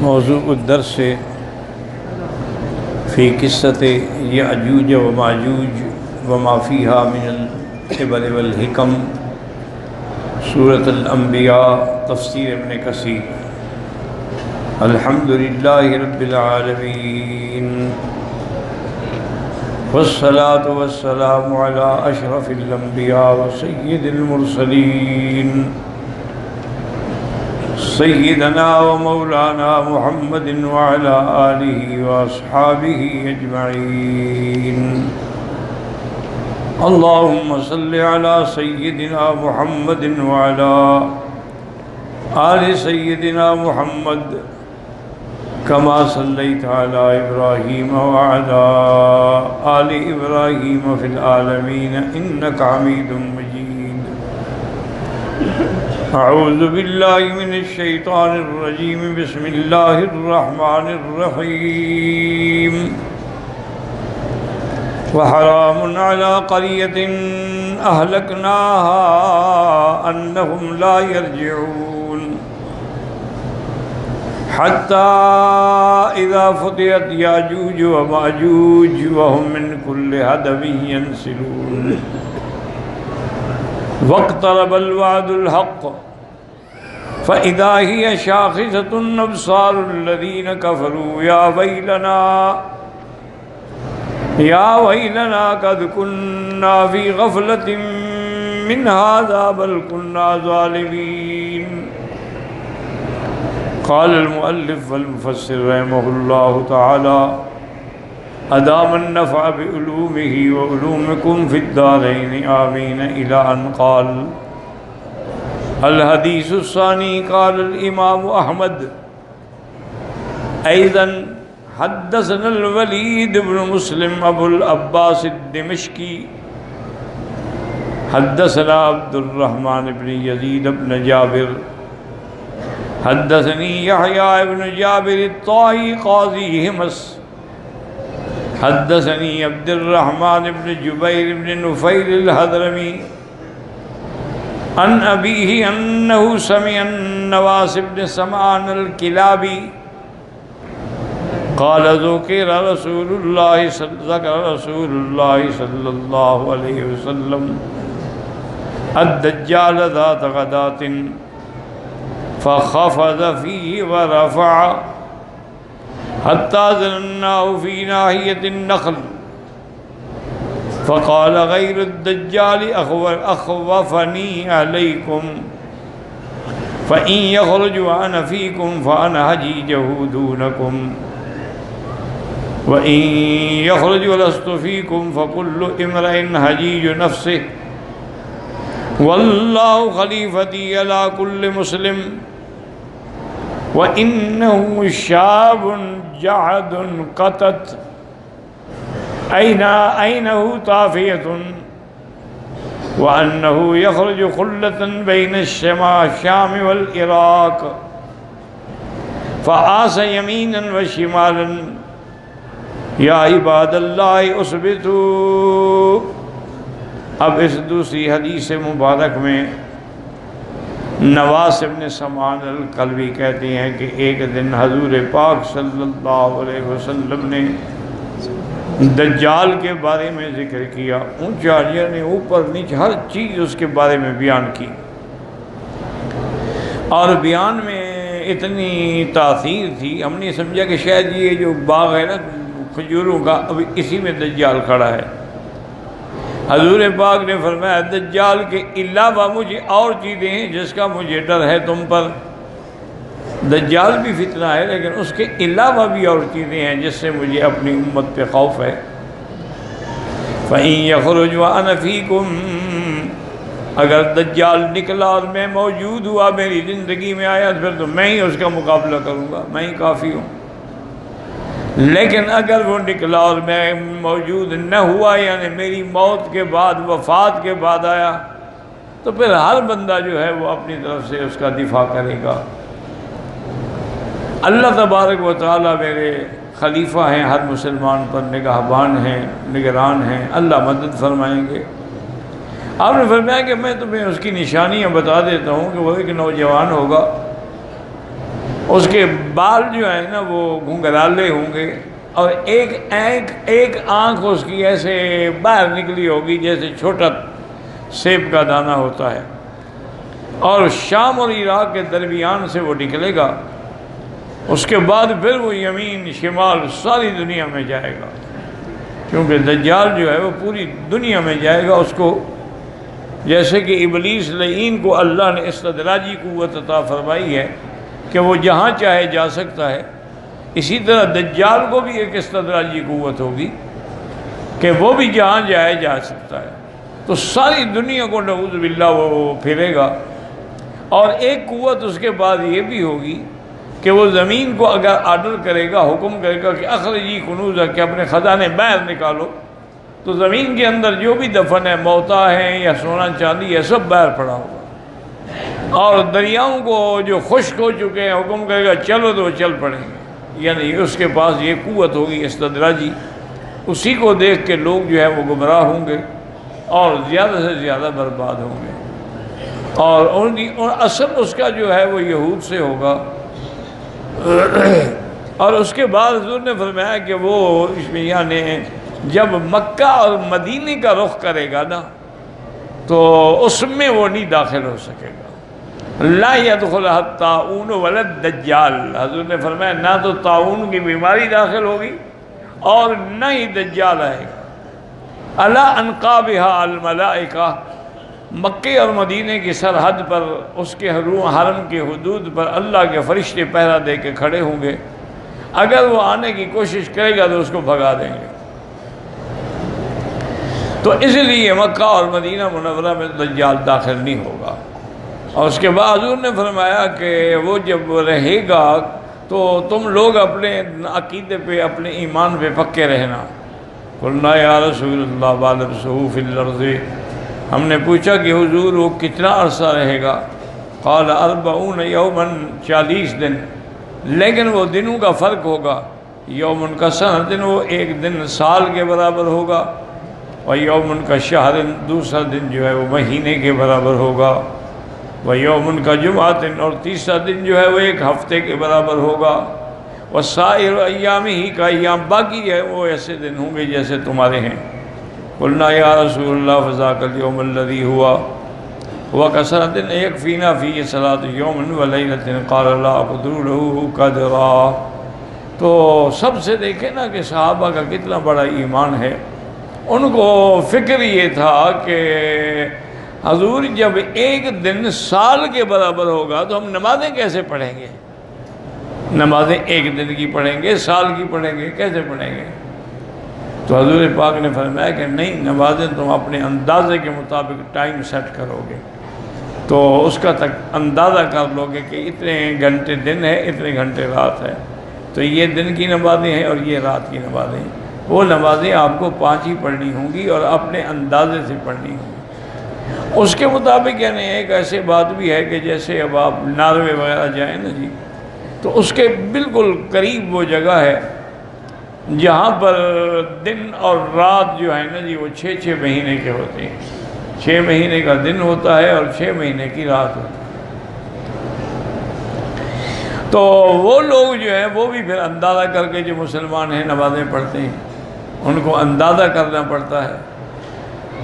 موضوع الدرس فی قصۃ یأجوج وماجوج وما فیہا من العبر والحکم، سورۃ الانبیاء، تفسیر ابن کثیر۔ الحمدللہ رب العالمین، والصلاة والسلام علی اشرف الانبیاء وسید المرسلین، سیدنا و مولانا محمد وعلى آلہ واصحابہ اجمعین۔ اللہم صل علی سیدنا محمد وعلى آل سیدنا محمد کما صلیت علی ابراہیم وعلى آل ابراہیم فی العالمین انک حمید مجید۔ اعوذ باللہ من الشیطان الرجیم، بسم اللہ الرحمن الرحیم۔ وحرام علی قریۃ اہلکناہا انہم لا یرجعون، حتی اذا فتحت یاجوج وماجوج وہم من کل حدب ینسلون، واقترب الوعد الحق فإذا هي شاخصة أبصار الذين كفروا يا ويلنا قد كنا في غفلة من هذا بل كنا ظالمين۔ قال المؤلف والمفسر رحمه الله تعالى ادام النفع بعلومه وعلومكم في الدارين آمين، إلى أن قال۔ الحديث الثاني، قال الإمام أحمد أيضا حدثنا الوليد بن مسلم أبو العباس الدمشقي، حدثنا عبد الرحمن بن يزيد بن جابر، حدثني يحيى بن جابر الطائي قاضي همس، حدثني عبد الرحمن بن جبير بن نفيل الحضرمي عن أبيه أنه سمع النواس بن سمعان الكلابي قال ذكر رسول الله صلى الله عليه وسلم الدجال ذات غداة فخفض فيه ورفع حتى ظنناه في ناحية النخل، فقال غير الدجال أخوفني عليكم، فإن يخرج وأنا فيكم فأنا حجيجه دونكم، وإن يخرج ولست فيكم فكل امرئ حجيج نفسه، والله خليفتي على كل مسلم، وإنه شاب جعد قتت عينه طافية، وأنه يخرج خلة بين الشام والعراق، فآس يمينا وشمالا، يا عباد الله اثبتوا۔ اب اس دوسری حدیث مبارک میں نواس بن سمعان الکلبی کہتے ہیں کہ ایک دن حضور پاک صلی اللہ علیہ وسلم نے دجال کے بارے میں ذکر کیا، اونچا نے اوپر نیچے ہر چیز اس کے بارے میں بیان کی، اور بیان میں اتنی تاثیر تھی ہم نے سمجھا کہ شاید یہ جو باغ ہے نا کھجوروں کا، ابھی اسی میں دجال کھڑا ہے۔ حضور پاک نے فرمایا دجال کے علاوہ مجھے اور چیزیں ہیں جس کا مجھے ڈر ہے تم پر۔ دجال بھی فتنہ ہے لیکن اس کے علاوہ بھی اور چیزیں ہیں جس سے مجھے اپنی امت پہ خوف ہے۔ فَإِن يَخْرُجْ وَأَنَا فِيكُمْ، اگر دجال نکلا اور میں موجود ہوا، میری زندگی میں آیا، پھر تو میں ہی اس کا مقابلہ کروں گا، میں ہی کافی ہوں۔ لیکن اگر وہ نکلا اور میں موجود نہ ہوا، یعنی میری موت کے بعد، وفات کے بعد آیا، تو پھر ہر بندہ جو ہے وہ اپنی طرف سے اس کا دفاع کرے گا۔ اللہ تبارک و تعالیٰ میرے خلیفہ ہیں، ہر مسلمان پر نگہبان ہیں، نگران ہیں، اللہ مدد فرمائیں گے۔ آپ نے فرمایا کہ میں تمہیں اس کی نشانیاں بتا دیتا ہوں کہ وہ ایک نوجوان ہوگا اس کے بال جو ہیں نا وہ گھنگرالے ہوں گے، اور ایک آنکھ اس کی ایسے باہر نکلی ہوگی جیسے چھوٹا سیب کا دانہ ہوتا ہے، اور شام اور عراق کے درمیان سے وہ نکلے گا۔ اس کے بعد پھر وہ یمین شمال ساری دنیا میں جائے گا، کیونکہ دجال جو ہے وہ پوری دنیا میں جائے گا۔ اس کو جیسے کہ ابلیس لعین کو اللہ نے استدراجی قوت عطا فرمائی ہے کہ وہ جہاں چاہے جا سکتا ہے، اسی طرح دجال کو بھی ایک استدراجی قوت ہوگی کہ وہ بھی جہاں جائے جا سکتا ہے۔ تو ساری دنیا کو نعوذ باللہ وہ پھرے گا۔ اور ایک قوت اس کے بعد یہ بھی ہوگی کہ وہ زمین کو اگر آرڈر کرے گا، حکم کرے گا کہ اخرجی کنوزہ، کہ اپنے خزانے باہر نکالو، تو زمین کے اندر جو بھی دفن ہے، موتا ہے یا سونا چاندی ہے، سب باہر پڑا ہوگا۔ اور دریاؤں کو جو خشک ہو چکے ہیں حکم کرے گا چلو، تو وہ چل پڑیں گے۔ یعنی اس کے پاس یہ قوت ہوگی استدراجی، اسی کو دیکھ کے لوگ جو ہے وہ گمراہ ہوں گے اور زیادہ سے زیادہ برباد ہوں گے۔ اور اصل اس کا جو ہے وہ یہود سے ہوگا۔ اور اس کے بعد حضور نے فرمایا کہ وہ یعنی جب مکہ اور مدینے کا رخ کرے گا نا، تو اس میں وہ نہیں داخل ہو سکے گا۔ لا يدخل الطاعون ولا الدجال، حضور نے فرمایا نہ تو طاعون کی بیماری داخل ہوگی اور نہ ہی دجال آئے گا۔ علی انقابها الملائکہ، مکے اور مدینے کی سرحد پر، اس کے حرم کی حدود پر اللہ کے فرشتے پہرا دے کے کھڑے ہوں گے۔ اگر وہ آنے کی کوشش کرے گا تو اس کو بھگا دیں گے۔ تو اس لیے مکہ اور مدینہ منورہ میں دجال داخل نہیں ہوگا۔ اور اس کے بعد حضور نے فرمایا کہ وہ جب رہے گا تو تم لوگ اپنے عقیدے پہ، اپنے ایمان پہ پکے رہنا۔ قلنا یا رسول اللہ بالبسہ فی الارض، ہم نے پوچھا کہ حضور وہ کتنا عرصہ رہے گا؟ قال 40 یوما، 40 دن، لیکن وہ دنوں کا فرق ہوگا۔ یومن کا سنہ، وہ ایک دن سال کے برابر ہوگا، اور یومن کا شہر، دوسرا دن جو ہے وہ مہینے کے برابر ہوگا، وہ یومن کا جمعہ، اور تیسرا دن جو ہے وہ ایک ہفتے کے برابر ہوگا، وہ سائر ایام ہی کا ایام، باقی جو ہے وہ ایسے دن ہوں گے جیسے تمہارے ہیں۔ قلنا یا رسول اللہ فذاک الیوم الذی ہوا کثرۃ یکفینا فیہ صلاۃ یوم ولیلۃ قال لا اقدر له قدرا۔ تو سب سے دیکھیں نا کہ صحابہ کا کتنا بڑا ایمان ہے۔ ان کو فکر یہ تھا کہ حضور جب ایک دن سال کے برابر ہوگا تو ہم نمازیں کیسے پڑھیں گے؟ نمازیں ایک دن کی پڑھیں گے، سال کی پڑھیں گے، کیسے پڑھیں گے؟ تو حضور پاک نے فرمایا کہ نہیں، نمازیں تم اپنے اندازے کے مطابق ٹائم سیٹ کرو گے، تو اس کا تک اندازہ کر لو گے کہ اتنے گھنٹے دن ہے، اتنے گھنٹے رات ہے، تو یہ دن کی نمازیں ہیں اور یہ رات کی نمازیں ہیں۔ وہ نمازیں آپ کو 5 ہی پڑھنی ہوں گی اور اپنے اندازے سے پڑھنی ہوں گی۔ اس کے مطابق یعنی ایک ایسی بات بھی ہے کہ جیسے اب آپ ناروے وغیرہ جائیں نا جی، تو اس کے بالکل قریب وہ جگہ ہے جہاں پر دن اور رات جو ہے نا جی وہ 6 مہینے کے ہوتے ہیں۔ 6 مہینے کا دن ہوتا ہے اور 6 مہینے کی رات ہوتی ہے۔ تو وہ لوگ جو ہیں وہ بھی پھر اندازہ کر کے، جو مسلمان ہیں نمازیں پڑھتے ہیں، ان کو اندازہ کرنا پڑتا ہے،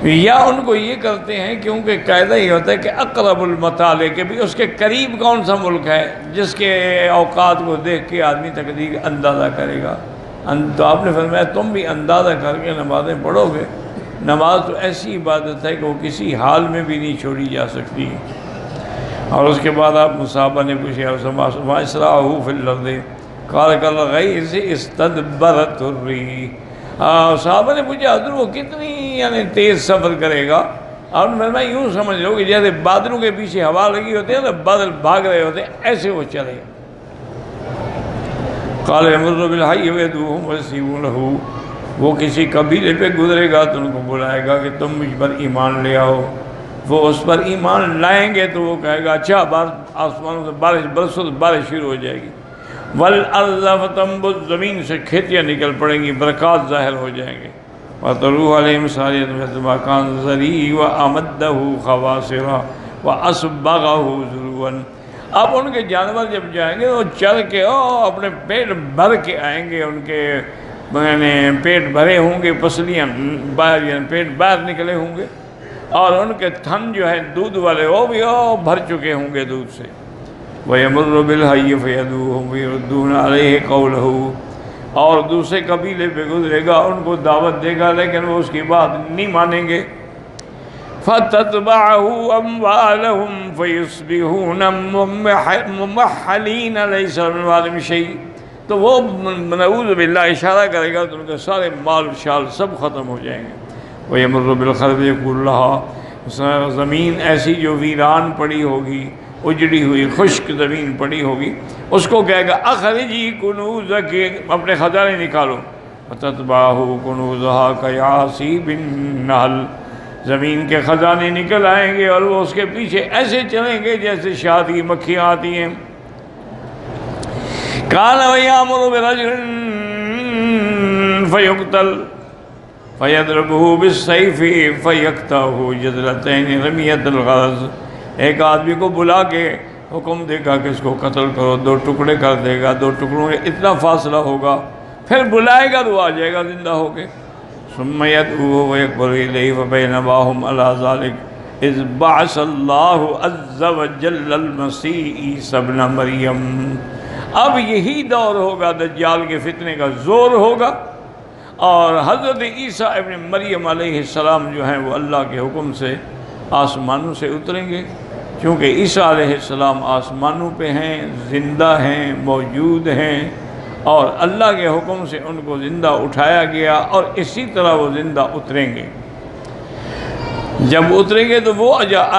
یا ان کو یہ کرتے ہیں کیونکہ قاعدہ یہ ہوتا ہے کہ اقرب المطالع، کہ بھی اس کے قریب کون سا ملک ہے جس کے اوقات کو دیکھ کے آدمی تقدیر اندازہ کرے گا۔ تو آپ نے فرمایا تم بھی اندازہ کر کے نمازیں پڑھو گے۔ نماز تو ایسی عبادت ہے کہ وہ کسی حال میں بھی نہیں چھوڑی جا سکتی۔ اور اس کے بعد آپ صحابہ نے پوچھا ما اسرعہ فی الارض قال کالغیث استدبرت الريح، صحابہ نے پوچھا حضور وہ کتنی یعنی تیز سفر کرے گا؟ آپ نے فرمایا یوں سمجھ لو کہ جیسے بادلوں کے پیچھے ہوا لگی ہوتی ہے نا، بادل بھاگ رہے ہوتے ہیں، ایسے وہ چلے۔ قال یمر بالحی ویدعوہم ویستجیبون لہ، وہ کسی قبیلے پہ گزرے گا تو ان کو بلائے گا کہ تم مجھ پر ایمان لے آؤ، وہ اس پر ایمان لائیں گے تو وہ کہے گا اچھا آسمانوں سے بارش برسو، تو بارش شروع ہو جائے گی۔ والارض فتنبت، زمین سے کھیتیاں نکل پڑیں گی، برکات ظاہر ہو جائیں گے۔ وتروح علیہم ساریۃ مثل ما کان ذری وامدہ خواصرا واسبغہ ذروا، اب ان کے جانور جب جائیں گے وہ چل کے اپنے پیٹ بھر کے آئیں گے، ان کے پیٹ بھرے ہوں گے، پسلیاں باہر یعنی پیٹ باہر نکلے ہوں گے، اور ان کے تھن جو ہیں دودھ والے وہ بھی بھر چکے ہوں گے دودھ سے۔ وَيَمُرُّ بِالْحَيِّ فَيَدُوهُمْ وَيَرُدُّونَ عَلَيْهِ قَوْلَهُ، اور دوسرے قبیلے پہ گزرے گا، ان کو دعوت دے گا لیکن وہ اس کی بات نہیں مانیں گے۔ فَتَتْبَعُهُ أَمْوَالَهُمْ فَيُصْبِحُونَ مُمَحَّلِينَ لَيْسَ مِنْ أَمْوَالِهِمْ شَيْءٌ، تو وہ نعوذ باللہ اشارہ کرے گا تو ان کے سارے مال شال سب ختم ہو جائیں گے۔ وَيَمُرُّ بِالْخَرْبِ يَقُولُ لَهَا، زمین ایسی جو ویران پڑی ہوگی، اجڑی ہوئی خشک زمین پڑی ہوگی، اس کو کہے گا اخرجی کنوزک، اپنے خزانے نکالو۔ فَتَتْبَعُهُ كُنُوزُهَا كَيَعْصِيبِ النَّحْلِ، زمین کے خزانے نکل آئیں گے اور وہ اس کے پیچھے ایسے چلیں گے جیسے شہد کی مکھیاں آتی ہیں۔ كَانَ وَيَأْمُرُ بِرَجُلٍ فَيُقْتَلْ فَيَضْرِبُهُ بِالسَّيْفِ فَيَقْطَعُهُ جَزْلَتَيْنِ رَمِيَّةَ الْغَرَضِ، ایک آدمی کو بلا کے حکم دے گا کہ اس کو قتل کرو، دو ٹکڑے کر دے گا، دو ٹکڑوں میں اتنا فاصلہ ہوگا، پھر بلائے گا تو آ جائے گا زندہ ہو کے۔ ثم يدعوه ويكبر إليه فبينما هم على ذلك إذ بعث الله عز وجل المسيح عيسى ابن مریم، اب یہی دور ہوگا دجال کے فتنے کا زور ہوگا، اور حضرت عیسیٰ ابن مریم علیہ السلام جو ہیں وہ اللہ کے حکم سے آسمانوں سے اتریں گے، چونکہ عیسیٰ علیہ السلام آسمانوں پہ ہیں، زندہ ہیں، موجود ہیں، اور اللہ کے حکم سے ان کو زندہ اٹھایا گیا، اور اسی طرح وہ زندہ اتریں گے۔ جب اتریں گے تو وہ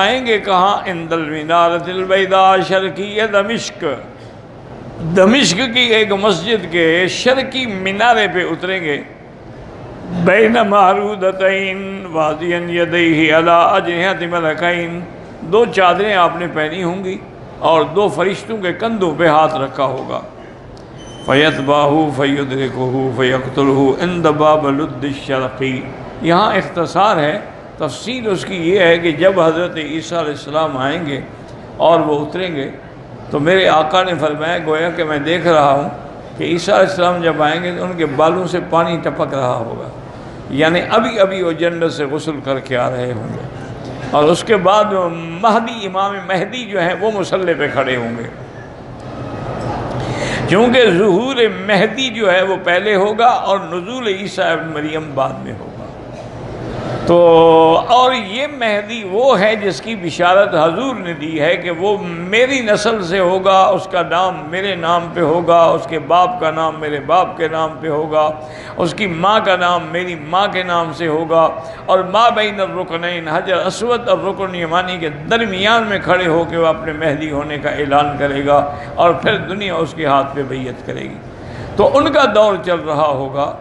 آئیں گے کہاں؟ عند المنارۃ البیضاء شرقیہ دمشق، دمشق کی ایک مسجد کے شرقی مینارے پہ اتریں گے۔ بین معروضتین واضعا یدیہ علی اجنحۃ ملکین، دو چادریں آپ نے پہنی ہوں گی اور دو فرشتوں کے کندھوں پہ ہاتھ رکھا ہوگا۔ فَيَتْبَعُهُ فَيُدْرِكُهُ فَيَقْتُلُهُ عِنْدَ بَابِ لُدِّ الشَّرْقِ، یہاں اختصار ہے، تفصیل اس کی یہ ہے کہ جب حضرت عیسیٰ علیہ السلام آئیں گے اور وہ اتریں گے تو میرے آقا نے فرمایا، گویا کہ میں دیکھ رہا ہوں کہ عیسیٰ علیہ السلام جب آئیں گے تو ان کے بالوں سے پانی ٹپک رہا ہوگا، یعنی ابھی ابھی وہ جنت سے غسل کر کے آ رہے ہوں گے، اور اس کے بعد مہدی، امام مہدی جو ہیں وہ مصلی پہ کھڑے ہوں گے، کیونکہ ظہور مہدی جو ہے وہ پہلے ہوگا اور نزول عیسیٰ ابن مریم بعد میں ہوگا۔ تو اور یہ مہدی وہ ہے جس کی بشارت حضور نے دی ہے کہ وہ میری نسل سے ہوگا، اس کا نام میرے نام پہ ہوگا، اس کے باپ کا نام میرے باپ کے نام پہ ہوگا، اس کی ماں کا نام میری ماں کے نام سے ہوگا، اور ما بین الرکنین، حجر اسود اور رکن یمانی کے درمیان میں کھڑے ہو کے وہ اپنے مہدی ہونے کا اعلان کرے گا، اور پھر دنیا اس کے ہاتھ پہ بیعت کرے گی۔ تو ان کا دور چل رہا ہوگا۔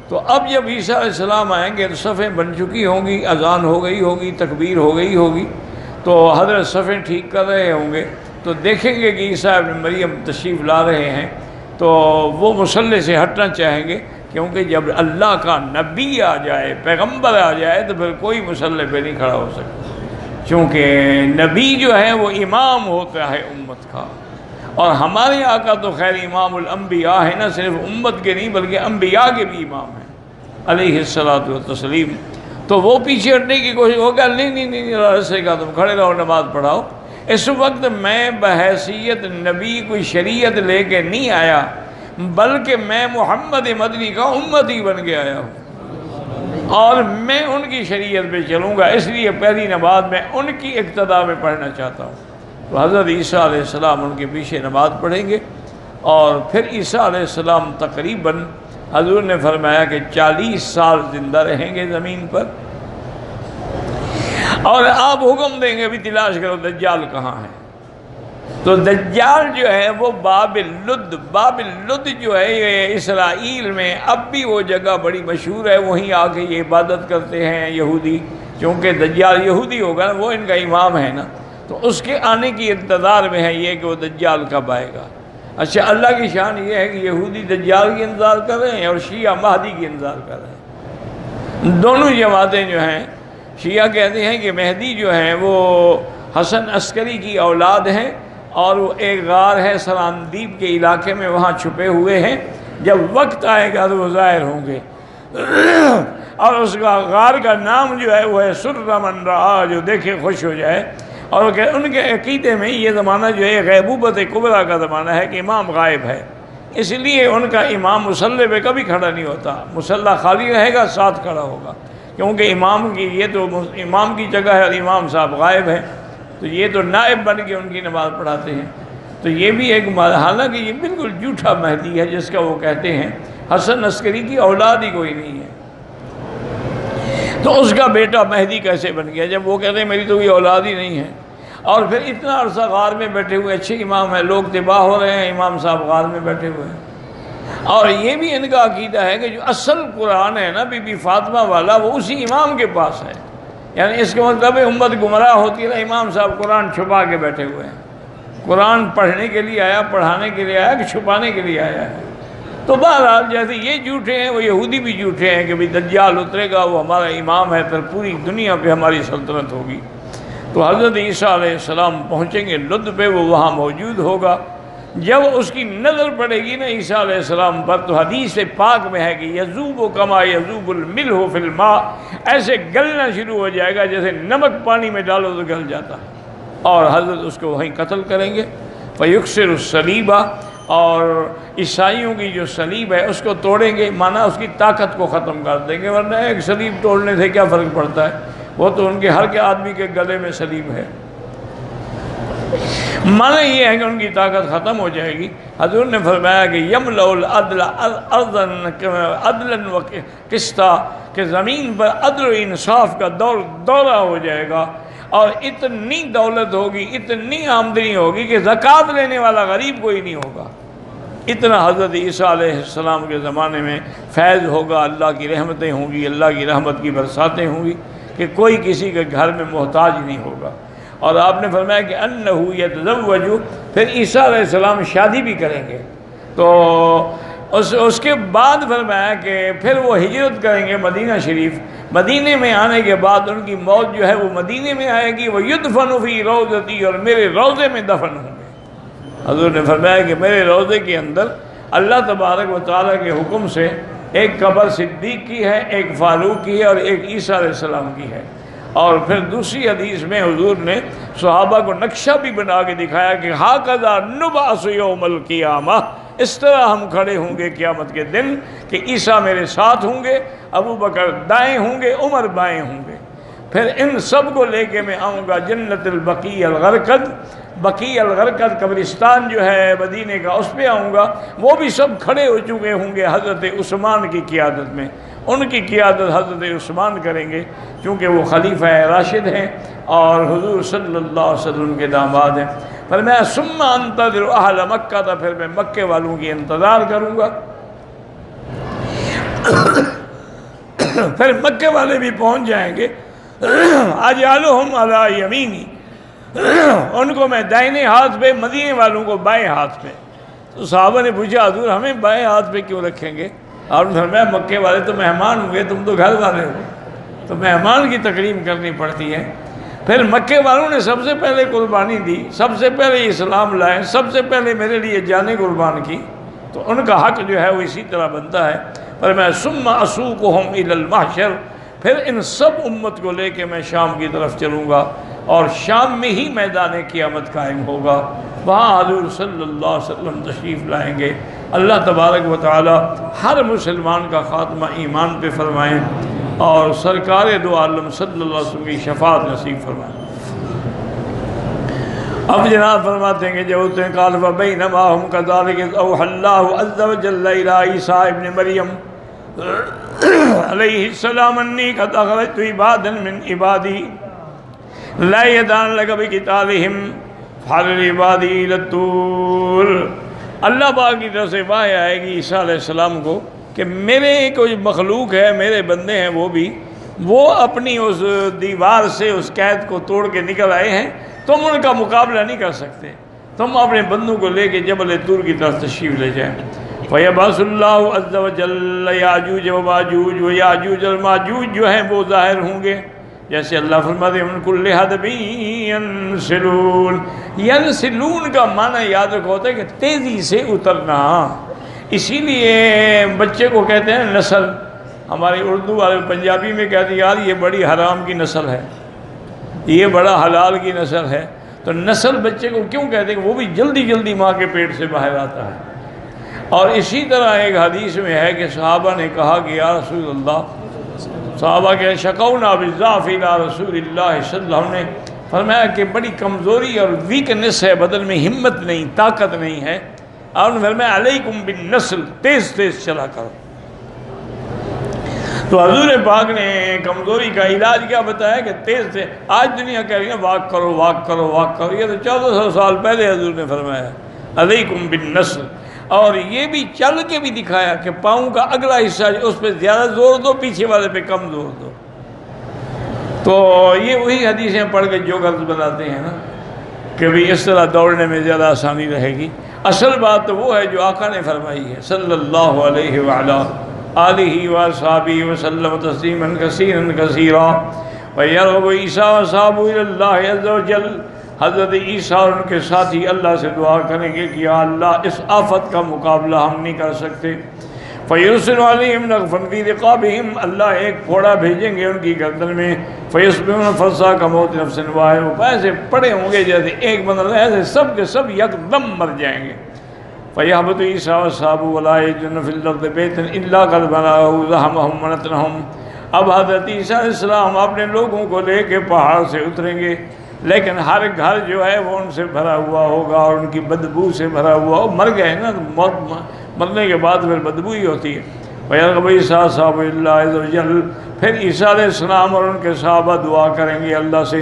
تو اب جب عیسیٰ علیہ السلام آئیں گے تو صفیں بن چکی ہوں گی، اذان ہو گئی ہوگی، تکبیر ہو گئی ہوگی، تو حضرت صفیں ٹھیک کر رہے ہوں گے، تو دیکھیں گے کہ عیسیٰ ابن مریم تشریف لا رہے ہیں، تو وہ مصلی سے ہٹنا چاہیں گے، کیونکہ جب اللہ کا نبی آ جائے، پیغمبر آ جائے، تو پھر کوئی مصلی پہ نہیں کھڑا ہو سکتا، چونکہ نبی جو ہے وہ امام ہوتا ہے امت کا، اور ہمارے آقا تو خیر امام الانبیاء ہے، نہ صرف امت کے نہیں بلکہ انبیاء کے بھی امام ہیں علیہ الصلاۃ والتسلیم۔ تو وہ پیچھے ہٹنے کی کوشش ہوگا، نہیں رسے کا تم کھڑے رہو، نماز پڑھاؤ۔ اس وقت میں بحیثیت نبی کوئی شریعت لے کے نہیں آیا، بلکہ میں محمد مدنی کا امتی بن کے آیا ہوں، اور میں ان کی شریعت پہ چلوں گا، اس لیے پہلی نماز میں ان کی اقتداء میں پڑھنا چاہتا ہوں۔ تو حضرت عیسیٰ علیہ السلام ان کے پیچھے نماز پڑھیں گے، اور پھر عیسیٰ علیہ السلام تقریباً حضور نے فرمایا کہ 40 سال زندہ رہیں گے زمین پر، اور آپ حکم دیں گے بھی تلاش کرو دجال کہاں ہے۔ تو دجال جو ہے وہ باب لد جو ہے یہ اسرائیل میں اب بھی وہ جگہ بڑی مشہور ہے، وہیں آ کے یہ عبادت کرتے ہیں یہودی، کیونکہ دجال یہودی ہوگا نا، وہ ان کا امام ہے نا، تو اس کے آنے کی انتظار میں ہے یہ کہ وہ دجال کب آئے گا۔ اچھا، اللہ کی شان یہ ہے کہ یہودی دجال کی انتظار کر رہے ہیں اور شیعہ مہدی کی انتظار کر رہے ہیں۔ دونوں جماعتیں جو ہیں، شیعہ کہتے ہیں کہ مہدی جو ہیں وہ حسن عسکری کی اولاد ہیں، اور وہ ایک غار ہے سراندیب کے علاقے میں، وہاں چھپے ہوئے ہیں، جب وقت آئے گا تو وہ ظاہر ہوں گے۔ اور اس کا غار کا نام جو ہے وہ ہے سر من رآ، جو دیکھے خوش ہو جائے۔ اور ان کے عقیدے میں یہ زمانہ جو ہے غیبوبت کبریٰ کا زمانہ ہے کہ امام غائب ہے، اس لیے ان کا امام مصلی پہ کبھی کھڑا نہیں ہوتا، مصلی خالی رہے گا، ساتھ کھڑا ہوگا، کیونکہ امام کی یہ تو امام کی جگہ ہے اور امام صاحب غائب ہے، تو یہ تو نائب بن کے ان کی نماز پڑھاتے ہیں۔ تو یہ بھی ایک حالانکہ یہ بالکل جھوٹا مہدی ہے جس کا وہ کہتے ہیں حسن عسکری کی اولاد ہی کوئی نہیں ہے، تو اس کا بیٹا مہدی کیسے بن گیا جب وہ کہتے ہیں میری تو کوئی اولاد ہی نہیں ہے؟ اور پھر اتنا عرصہ غار میں بیٹھے ہوئے، اچھے امام ہیں، لوگ تباہ ہو رہے ہیں، امام صاحب غار میں بیٹھے ہوئے ہیں۔ اور یہ بھی ان کا عقیدہ ہے کہ جو اصل قرآن ہے نا بی بی فاطمہ والا، وہ اسی امام کے پاس ہے، یعنی اس کا مطلب امت گمراہ ہوتی ہے، امام صاحب قرآن چھپا کے بیٹھے ہوئے ہیں، قرآن پڑھنے کے لیے آیا، پڑھانے کے لیے آیا کہ چھپانے کے لیے آیا ہے؟ تو بہرحال جیسے یہ جھوٹے ہیں، وہ یہودی بھی جھوٹے ہیں کہ بھئی دجال اترے گا، وہ ہمارا امام ہے، پھر پوری دنیا پہ ہماری سلطنت ہوگی۔ تو حضرت عیسیٰ علیہ السلام پہنچیں گے لد پہ، وہ وہاں موجود ہوگا۔ جب اس کی نظر پڑے گی نا عیسیٰ علیہ السلام پر، تو حدیث پاک میں ہے کہ یذوب کما یذوب الملح فی الماء، ایسے گلنا شروع ہو جائے گا جیسے نمک پانی میں ڈالو تو گل جاتا ہے، اور حضرت اس کو وہیں قتل کریں گے۔ فیکسر الصلیب، اور عیسائیوں کی جو صلیب ہے اس کو توڑیں گے، مانا اس کی طاقت کو ختم کر دیں گے، ورنہ ایک صلیب توڑنے سے کیا فرق پڑتا ہے، وہ تو ان کے ہر کے آدمی کے گلے میں صلیب ہے۔ معنی یہ ہے کہ ان کی طاقت ختم ہو جائے گی۔ حضور نے فرمایا کہ یملأ العدل عدلا و قسطا، کہ زمین پر عدل و انصاف کا دورہ ہو جائے گا، اور اتنی دولت ہوگی، اتنی آمدنی ہوگی کہ زکوٰۃ لینے والا غریب کوئی نہیں ہوگا۔ اتنا حضرت عیسیٰ علیہ السلام کے زمانے میں فیض ہوگا، اللہ کی رحمتیں ہوں گی، اللہ کی رحمت کی برساتیں ہوں گی کہ کوئی کسی کے گھر میں محتاج نہیں ہوگا۔ اور آپ نے فرمایا کہ انہ یتزوج، پھر عیسیٰ علیہ السلام شادی بھی کریں گے، تو اس کے بعد فرمایا کہ پھر وہ ہجرت کریں گے مدینہ شریف، مدینے میں آنے کے بعد ان کی موت جو ہے وہ مدینے میں آئے گی، وہ یدفن فی روضتی، اور میرے روضے میں دفن ہوں گے۔ حضور نے فرمایا کہ میرے روضے کے اندر اللہ تبارک و تعالیٰ کے حکم سے ایک قبر صدیق کی ہے، ایک فاروق کی ہے، اور ایک عیسیٰ علیہ السلام کی ہے۔ اور پھر دوسری حدیث میں حضور نے صحابہ کو نقشہ بھی بنا کے دکھایا کہ ہاکذا نبعث یوم القیامہ، اس طرح ہم کھڑے ہوں گے قیامت کے دن کہ عیسیٰ میرے ساتھ ہوں گے، ابو بکر دائیں ہوں گے، عمر بائیں ہوں گے، پھر ان سب کو لے کے میں آؤں گا جنت البقیع الغرقد، بقیع الغرقد قبرستان جو ہے مدینے کا، اس پہ آؤں گا، وہ بھی سب کھڑے ہو چکے ہوں گے حضرت عثمان کی قیادت میں، ان کی قیادت حضرت عثمان کریں گے چونکہ وہ خلیفہ راشد ہیں اور حضور صلی اللہ علیہ وسلم کے داماد ہیں۔ فرمایا ثم انتظر اہل مکہ، تو پھر میں مکے والوں کی انتظار کروں گا۔ پھر مکے والے بھی پہنچ جائیں گے، اجعلہم علی یمینی، ان کو میں دائنے ہاتھ پہ، مدینے والوں کو بائیں ہاتھ پہ۔ تو صحابہ نے پوچھا حضور ہمیں بائیں ہاتھ پہ کیوں رکھیں گے؟ اور فرمایا مکے والے تو مہمان ہوں گے، تم تو گھر والے ہو، تو مہمان کی تکریم کرنی پڑتی ہے۔ پھر مکے والوں نے سب سے پہلے قربانی دی، سب سے پہلے اسلام لائے، سب سے پہلے میرے لیے جانیں قربان کی، تو ان کا حق جو ہے وہ اسی طرح بنتا ہے۔ پر میں ثم اسوقہم الی المحشر، پھر ان سب امت کو لے کے میں شام کی طرف چلوں گا، اور شام میں ہی میدان قیامت قائم ہوگا، وہاں حضور صلی اللہ علیہ وسلم تشریف لائیں گے۔ اللہ تبارک و تعالی ہر مسلمان کا خاتمہ ایمان پہ فرمائیں، اور سرکار دو عالم صلی اللہ علیہ وسلم کی شفاعت نصیب فرمائیں۔ اب جناب فرماتے ہیں کہ جب ہوتے ہیں قال فبینما ہم کذالک اذ اوحی اللہ عز وجل الی عیسیٰ ابن مریم علیہ السلام انی قد اخرجت عبادا من عبادی لا یدان لک بقتالہم فحرر عبادی الی الطور۔ اللہ پاک کی طرف سے وحی آئے گی عیسیٰ علیہ السلام کو کہ میرے کوئی مخلوق ہے، میرے بندے ہیں، وہ اپنی اس دیوار سے اس قید کو توڑ کے نکل آئے ہیں، تم ان کا مقابلہ نہیں کر سکتے، تم اپنے بندوں کو لے کے جبل طور کی طرف تشریف لے جائیں۔ فَيَبْعَثُ اللَّهُ عَزَّ وَجَلَّ يَأْجُوجَ وَمَأْجُوجَ، و یاجوج اور ماجوج جو ہیں وہ ظاہر ہوں گے، جیسے اللہ فرماتے ہیں من کل حدب ینسلون، ینسلون کا معنی یاد رکھو ہوتا ہے کہ تیزی سے اترنا، اسی لیے بچے کو کہتے ہیں نسل، ہماری اردو والے پنجابی میں کہتے ہیں یار یہ بڑی حرام کی نسل ہے، یہ بڑا حلال کی نسل ہے، تو نسل بچے کو کیوں کہتے ہیں کہ وہ بھی جلدی جلدی ماں کے پیٹ سے باہر آتا ہے۔ اور اسی طرح ایک حدیث میں ہے کہ صحابہ نے کہا کہ یا رسول اللہ، صحابہ کے شکونا بالضعف الی رسول اللہ صلی اللہ علیہ وسلم نے فرمایا کہ بڑی کمزوری اور ویکنس ہے، بدن میں ہمت نہیں، طاقت نہیں ہے، اور انہوں نے فرمایا علیکم بالنسل، تیز تیز چلا کرو۔ تو حضور پاک نے کمزوری کا علاج کیا بتایا کہ تیز سے، آج دنیا کہہ رہی ہے واک کرو واک کرو واک کرو، یہ تو 1400 سال پہلے حضور نے فرمایا علیکم بالنسل، اور یہ بھی چل کے بھی دکھایا کہ پاؤں کا اگلا حصہ اس پہ زیادہ زور دو، پیچھے والے پہ کم زور دو۔ تو یہ وہی حدیثیں پڑھ کے جو غلط بناتے ہیں نا کہ بھی اس طرح دوڑنے میں زیادہ آسانی رہے گی، اصل بات تو وہ ہے جو آقا نے فرمائی ہے صلی اللہ علیہ وعلا آلہ وصحبہ وسلم تسلیما کثیرا کثیرا۔ وَيَرْغَبُ عِيسَىٰ وَأَصْحَابُهُ إِلَى اللَّهِ عَزَّ وَجَلَّ، حضرت عیسیٰ اور ان کے ساتھی اللہ سے دعا کریں گے کہ یا اللہ اس آفت کا مقابلہ ہم نہیں کر سکتے۔ فَيُرْسِلُ عَلَيْهِمْ نَغْفًا فِي رِقَابِهِمْ، اللہ ایک پھوڑا بھیجیں گے ان کی گردن میں، فَيُصْبِحُونَ فَصَّاءَ كَمَوْتِ نَفْسٍ وَاحِدَةٍ، وہ ایسے پڑے ہوں گے جیسے ایک بندہ، ایسے سب کے سب یکدم مر جائیں گے۔ فَيَحْبَطُ عِيسَىٰ وَأَصْحَابُهُ وَلَا يَجِدُونَ فِي الْأَرْضِ بَيْتًا إِلَّا قَدْ بَنَاهُ زَعَمَهُمْ وَنَتْنَهُمْ، اب حضرت عیسیٰ علیہ السلام اپنے لوگوں کو لے کے پہاڑ سے اتریں گے، لیکن ہر گھر جو ہے وہ ان سے بھرا ہوا ہوگا اور ان کی بدبو سے بھرا ہوا، وہ مر گئے نا، مرنے کے بعد پھر بدبو ہی ہوتی ہے۔ وَيَرْغَبُ عِيسَىٰ وَأَصْحَابُهُ إِلَى اللَّهِ عَزَّ وَجَلَّ، پھر عیسیٰ علیہ السلام اور ان کے صحابہ دعا کریں گے اللہ سے،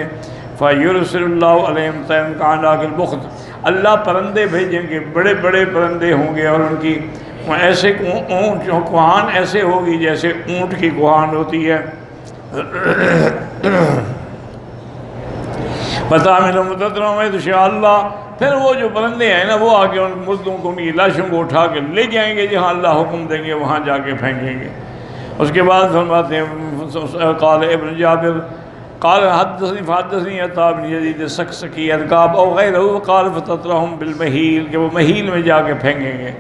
فَيُرْسِلُ اللَّهُ عَلَيْهِمْ طَيْرًا كَأَعْنَاقِ الْبُخْتِ، اللہ پرندے بھیجیں گے، بڑے بڑے پرندے ہوں گے، اور ان کی ایسے اونٹ کوہان ایسے ہوگی جیسے اونٹ کی کوہان ہوتی ہے۔ فَتَحْمِلُ مُتَتْرَمَ إِنشَاءَ اللَّهُ، پھر وہ جو پرندے ہیں نا وہ آ کے ان مردوں کو، ان کی لاشوں کو اٹھا کے لے جائیں گے جہاں اللہ حکم دیں گے، وہاں جا کے پھینکیں گے۔ اس کے بعد فرماتے ہیں قال ابن جابر قال حدثني عطاء بن يزيد السكسكي القاب او غيره قال فتطرحهم بالمهيل، کہ وہ مہیل میں جا کے پھینکیں گے۔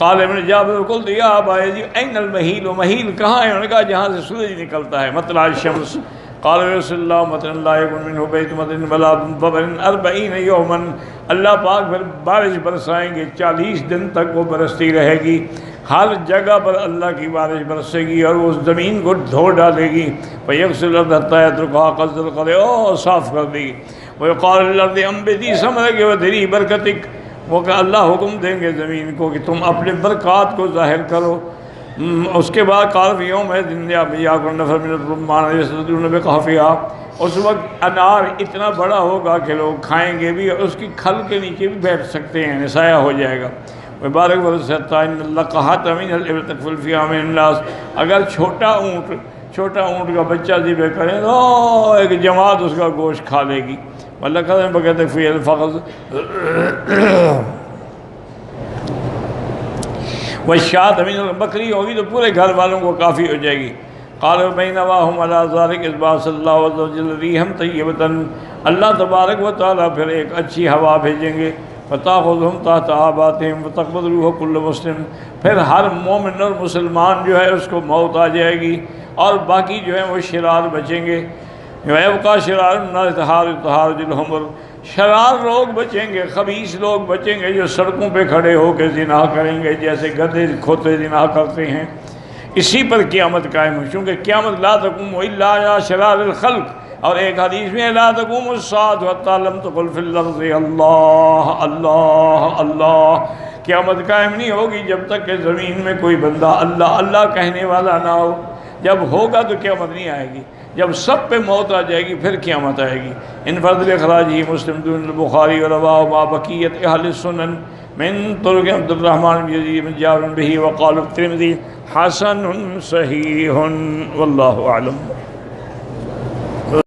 قال ابن جابر قلت يا ابا يزيد اين المهيل، مہیل کہاں ہے؟ انہوں نے کہا جہاں سے سورج نکلتا ہے، مطلع الشمس۔ قال رسول اللہ مطلع لا يكن منه بيت مطلع ولا ضبر 40 يوما، اللہ پاک پھر بارش برسائیں گے، 40 دن تک وہ برستی رہے گی، ہر جگہ پر اللہ کی بارش برسے گی اور وہ زمین کو دھو ڈالے گی۔ فَيَغْسِلُ الْأَرْضَ حَتَّىٰ يَتْرُكَهَا قَصْدَ الْقَلِعِ، صاف کر دے گی۔ وَيُقَالُ لِلْأَرْضِ أَنبِتِي ثَمَرَكِ وَادْرِئِي بَرْكَتِكَ، وہ کہ اللہ حکم دیں گے زمین کو کہ تم اپنے برکات کو ظاہر کرو۔ اس کے بعد قال فِي يَوْمِئِذٍ يَأْكُلُ نَفَرٌ مِّنَ الرُّمَّانِ يَسْتَدِلُونَ بِقَحْفِهَا، اس وقت انار اتنا بڑا ہوگا کہ لوگ کھائیں گے بھی اور اس کی کھل کے نیچے بھی بیٹھ سکتے ہیں، سایہ ہو جائے گا۔ مبارک ورثتائن لقحت من الابل تکفل فی عام الناس، اگر چھوٹا اونٹ کا بچہ ذبح کریں تو ایک جماعت اس کا گوشت کھا لے گی۔ ولقد بقیت فی الفخذ والشاة من البکری ہوگی تو پورے گھر والوں کو کافی ہو جائے گی۔ قال بینما ہم علی ذلک اذ بعث اللہ عز وجل ریحا طیبۃ، اللہ تبارک و تعالیٰ پھر ایک اچھی ہوا بھیجیں گے، فَتَأْخُذُهُمْ تَحْتَ آبَاتِهِمْ وَتَقْبَضُ رُوحَ كُلُّ مُسْلِمٍ، پھر ہر مومن اور مسلمان جو ہے اس کو موت آ جائے گی، اور باقی جو ہیں وہ شرار بچیں گے۔ وَيَبْقَىٰ شِرَارُ النَّاسِ تَحَارُجُ الْحُمُرُ، شرار لوگ بچیں گے، خبیث لوگ بچیں گے جو سڑکوں پہ کھڑے ہو کے زنا کریں گے جیسے گدھے کھوتے زنا کرتے ہیں۔ اسی پر قیامت قائم ہو، چونکہ قیامت لا تقوم الا علی شرار الخلق، اور ایک حدیث میں لا تقوم الساعة حتى لم تقل في اللفظ اللہ اللہ اللہ، قیامت قائم نہیں ہوگی جب تک کہ زمین میں کوئی بندہ اللہ اللہ کہنے والا نہ ہو۔ جب ہوگا تو قیامت نہیں آئے گی، جب سب پہ موت آ جائے گی پھر قیامت آئے گی۔ انفرد اخراجہ مسلم دون البخاری ورواہ ما بقیت اہل السنن من طرق عبد الرحمن بن یزید بن جابر بہ وقال الترمذی حسن صحیح واللہ اعلم۔